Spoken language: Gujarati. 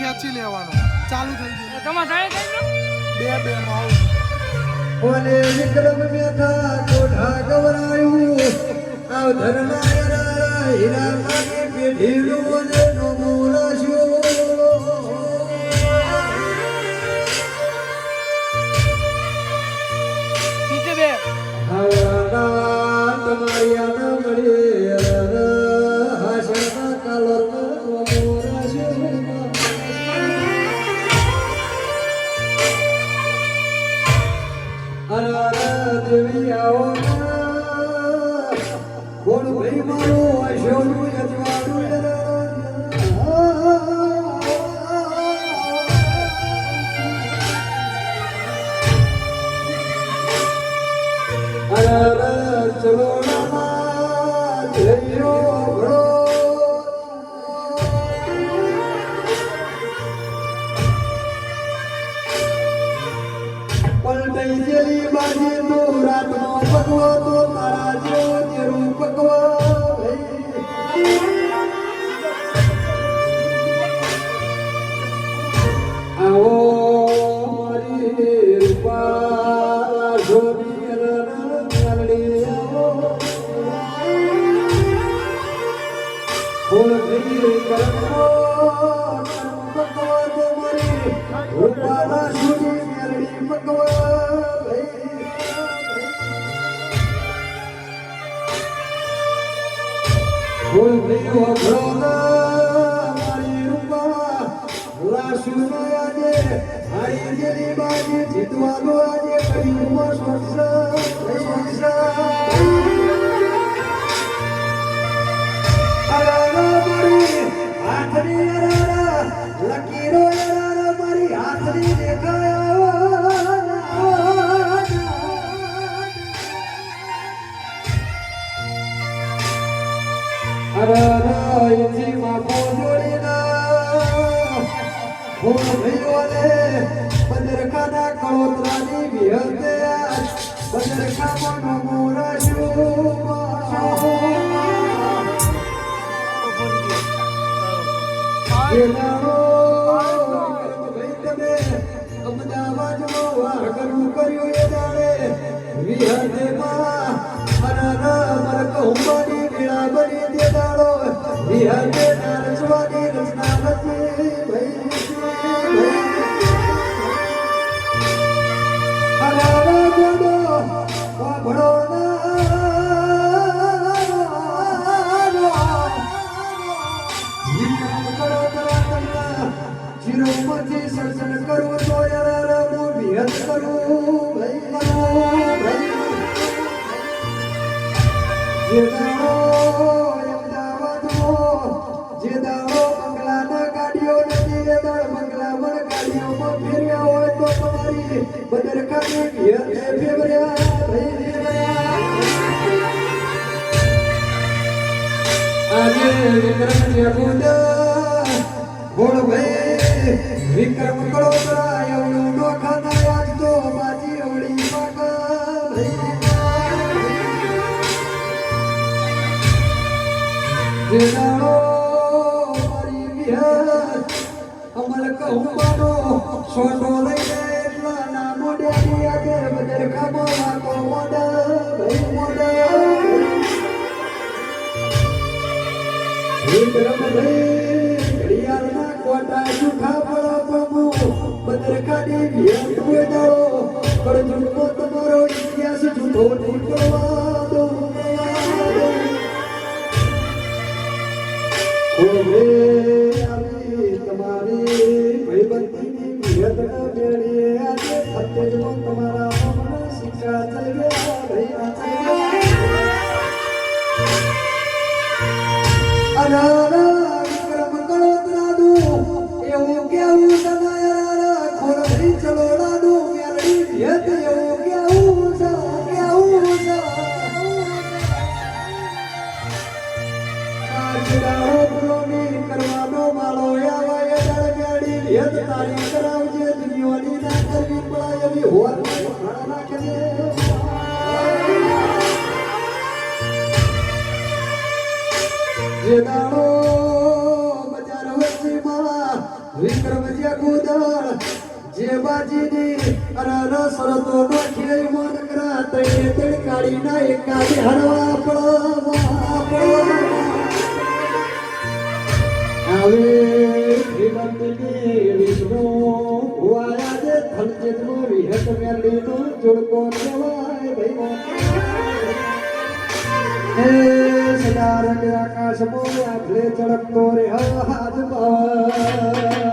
ખેંચી લેવાનો ચાલુ થઈ ગયું તમારે થાય બે માં આવું ઓલે વિક્રમ મેથા કોઠા ગવરાયું આવ ધરનારા હીરા માગે પેઢીનું મને નો મોરાશ્યો નીચે બે હાવડા તમારી આના મળે હાસના કાલોર નો મોરાશ્યો અરે દેવી આવો કોણ ભાઈ મારો આશોનું યજવાડું અરે ચલો નામા જઈયો ઘડો પલટાઈ જેલી બાજી તો રાતનો પકવો તો તારા જેવો જેરું પકવો આવો મારી રૂપા જોડી રણડી આવો ફૂલ ગઈ કરમો પકવો તો મારી રૂપા જોડી રણડી પકવો ફૂલ ગઈ ઓભળોના મારી રૂપા લાશુના આજે હારી જેલી બાજી જીતવાનો આજે કર્યું સ્વચ્છ મારી હાથની અરારા લકીરો અરારા મારી હાથની અરારા એથી માફો જોડીના ફૂલ ભૈયોને બંદરખાના કળોતરાની વિહતે બંદરખામાં અમદાવાદનો વાર કરવું કર્યું એ જાણે વિહતેમાં મરક હુંબાની વીણા બની દે દાડો વિહતે નારસવાની રચના નથી જીરોમાંથી સર્જન કરવું તો યાર હું વિહત કરું જે દાડો અમદાવાદનો જે દાડો બંગલાના ગાડીઓ નથી એ દાડ બંગલામાં ગાડીઓમાં ફેર્યા હોય તો તમારી બદરખાની વિહતે ફેવર્યા આજે વિક્રમ યગુદા બોલ ભાઈ વિક્રમ કળોતરા એવડું નોખાના આજ તો બાજી અવળી પાકા જે દાડો મારી વિહત અમલ કહુંબાનો છોટો લઈને એટલા ના મોડ્યાની આગળ બદર ખાબો વાતો મોડા ભાઈ મોડા વિક્રમ ભાઈ ઘડિયાળના કોટા જુઠા પડો પ્રભુ બદરખાની વિહત દાડો કરજુટનો તમારો ઇતિહાસ જૂઠો નહીં કરવા દો તમારી ભાઈબંધીની વિહત મેળીએ આજે અત્યજનો તમારા મનમાં શિક્ષા થઈ ગયા વિક્રમ કળોતરાનું એવું કેવું તમારા ખોર ભાઈ ચલોડાનું મેળવી વિહત એવું કેવું કરવાનો માળો આવા મેળી વિહત તારી કરાવજે દુનિયાની ના કરવી પડાય એવી હોર નાખજે જે દાડો બજાર વચ્ચેમાં વિક્રમજી ગોદળ જે બાજીની અરર સરતો નો ખેલ મન કરા તઈ તઈ કાળી ના એકાદે હરવા પડો આવે વિનંતી વિષ્ણુ હુઆયા દે થલચિત નો વિહત મેલી નો જોડકો કહેવાય ભાઈ હે સદારંગ આકાશ મો આખલે ચડકતો રે હાથ બાયા